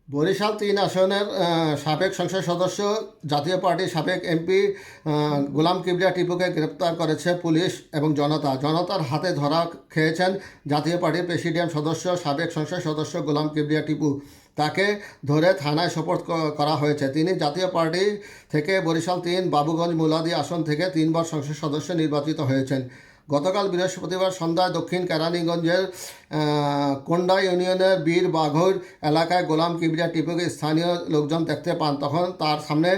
বরিশাল ৩ আসনের সাবেক সংসদ সদস্য জাতীয় পার্টির সাবেক এমপি গোলাম কিবরিয়া টিপুকে গ্রেপ্তার করেছে পুলিশ এবং জনতার হাতে ধরা খেয়েছেন জাতীয় পার্টির প্রেসিডিয়াম সদস্য সাবেক সংসদ সদস্য গোলাম কিবরিয়া টিপু। তাকে ধরে থানায় সোপর্দ করা হয়েছে। তিনি জাতীয় পার্টি থেকে বরিশাল ৩ বাবুগঞ্জ মুলাদি আসন থেকে ৩বার সংসদ সদস্য নির্বাচিত হয়েছেন। গতকাল বৃহস্পতিবার সন্ধ্যায় দক্ষিণ কেরানীগঞ্জের কোন্ডা ইউনিয়নের বীর বাঘৈর এলাকায় গোলাম কিবরিয়া টিপুকে স্থানীয় লোকজন দেখতে পান। তখন তার সামনে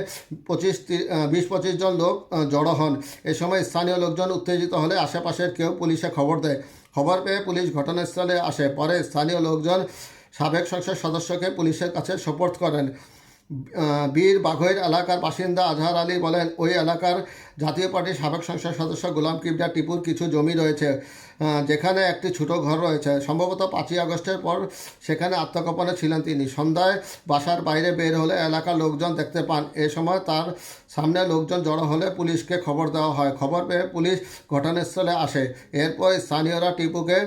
২০-২৫ জন লোক জড়ো হন। এ সময় স্থানীয় লোকজন উত্তেজিত হলে আশেপাশের কেউ পুলিশে খবর দেয়। খবর পেয়ে পুলিশ ঘটনাস্থলে আসে। পরে স্থানীয় লোকজন সাবেক সংসদ সদস্যকে পুলিশের কাছে সোপর্দ করেন। বীর বাঘৈর এলাকার বাসিন্দা আজহার আলী বলেন, ওই এলাকার জাতীয় পার্টির সাবেক সংসদ সদস্য গোলাম কিবরিয়া টিপুর কিছু জমি রয়েছে, যেখানে একটি ছোট ঘর রয়েছে। সম্ভবত ৫ই আগস্টের পর সেখানে আত্মগোপনে ছিলেন তিনি। সন্ধ্যায় বাসার বাইরে বের হলে এলাকার লোকজন দেখতে পান। এ সময় তার সামনে লোকজন জড়ো হলে পুলিশকে খবর দেওয়া হয়। খবর পেয়ে পুলিশ ঘটনাস্থলে আসে। এরপর স্থানীয়রা টিপুকে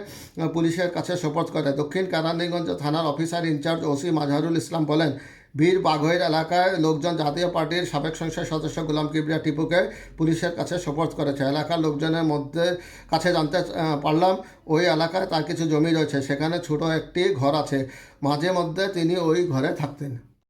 পুলিশের কাছে সোপর্দ করে। দক্ষিণ কেরানীগঞ্জ থানার officer in charge OC Mazharul Islam বলেন, বীর বাঘৈর এলাকায় লোকজন জাতীয় পার্টির সাবেক সংসদ সদস্য গোলাম কিবরিয়া টিপুকে পুলিশের কাছে সোপর্দ করেছে। এলাকার লোকজনের কাছে জানতে পারলাম, ওই এলাকায় তার কিছু জমি রয়েছে, সেখানে ছোট একটি ঘর আছে। মাঝে মধ্যে তিনি ওই ঘরে থাকতেন।